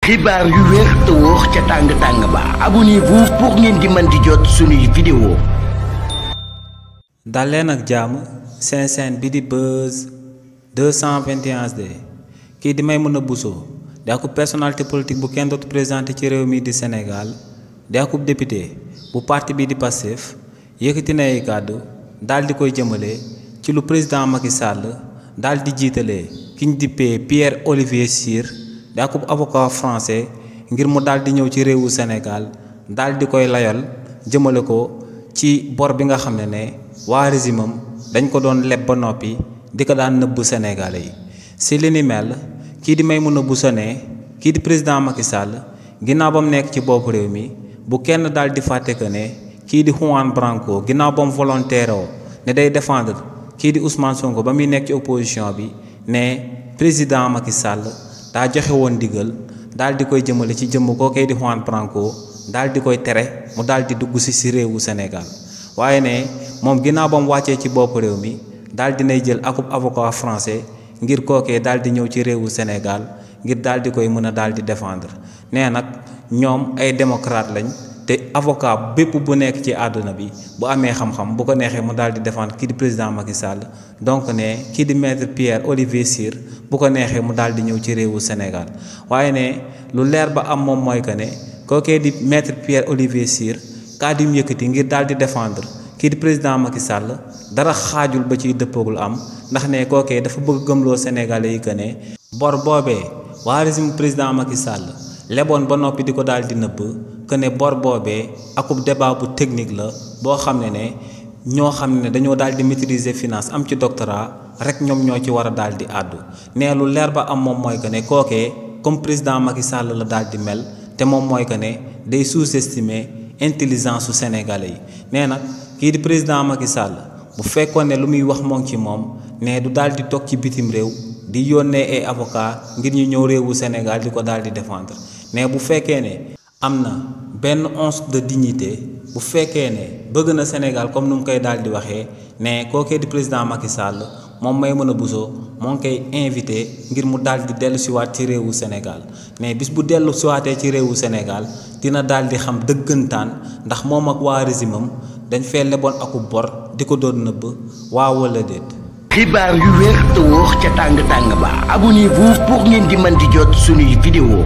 xibaar yu wér te wóor ca tàng ba abonnez-vous pour ngeen di mën di jot suñuy vidéo. dal leen ak jàmm seen chaîne bi di Buzz 221HD kii di Maimouna Bousso di akub personnalité politique bu kenn dootu présenté ci réew mi di Sénégal di akub député bu parti bi di Pastef yëkkati na ay kàddu daal di koy jëmale ci lu président Macky Sall daal di jiitalee ki ñu dippee Pierre Olivier Cyr di akub avocat français ngir mu daal di ñëw ci réewu Sénégal daal di koy layal jëmale ko ci bor bi nga xam ne waa régime am dañ ko doon leb ba noppi di ko daan nëbb Sénégalais yi si li ni mel kii di Maimouna Bousso ne kii di président Macky Sall ginnaaw ba mu nekk ci bopp réew mi bu kenn daal di fàtte que ne kii di Juan Branco ginnaaw ba mu volontaire ne day défendre kii di Ousmane Sonko ba muy nekk ci opposition bi ne président Macky Sall daa joxe woon ndigal daal di koy jëmale ci jëmm kookee di Juan Branco daal di koy tere mu daal di dugg si réewu Sénégal waaye ne moom ginnaaw ba mu wàccee ci bopp réew mi daal dinay jël akub avocat français ngir kookee daal di ñëw ci réewu Sénégal ngir daal di koy mën a daal di défendre nee nag ñoom ay démocrate lañ te avocat bépp bu nekk ci àdduna bi bu amee xam-xam bu ko neexee mu daal di défendre kii di président Macky Sall donc ne kii di maître Pierre Olivier Cyr bu ko neexee mu daal di ñëw ci réewu Sénégal waaye ne lu leer ba am moom mooy que ne kookee di maître Pierre Olivier Cyr kàddu yu mu yëkkati ngir daal di défendre kii di président Macky Sall dara xaajul ba ciy dëppagul am ndax ne kookee dafa bëgg gëmloo Sénégalais yi que ne bor boobee waa régime président Macky Sall leboon ba noppi di ko daal di nëbb que ne bor boobee akub débat bu technique la boo xam ne ñoo xam ne dañoo daal di maîtriser finance am ci doctorat rek ñoom ñoo ci war a daal di àddu nee lu leer ba am moom mooy que ne kookee comme président Macky Sall la daal di mel te moom mooy que ne day sous-estimer intelligence su Sénégalais yi nee nag kii di président Macky Sall bu fekkoon ne lu muy wax moo ngi ci moom ne du daal di toog ci bitim réew di yónnee ay avocat ngir ñu ñëw réewu Sénégal di ko daal di défendre mais bu fekkee ne am na benn once de dignité bu fekkee ne bëgg na Sénégal comme nu mu koy daal di waxee ne kookee di président Macky Sall moom Maimouna Bousso moo ngi koy invité ngir mu daal di dellu siwaat ci réewu Sénégal mais bis bu dellu siwaatee ci réewu Sénégal dina daal di xam dëggantaan ndax moom ak waa régime am dañ fee leboon akub bor di ko doon nëbb waa wala déet. xibaar yu wér te wóor ca tàng ba abonnez-vous pour ngeen di mën di jot suñuy vidéo.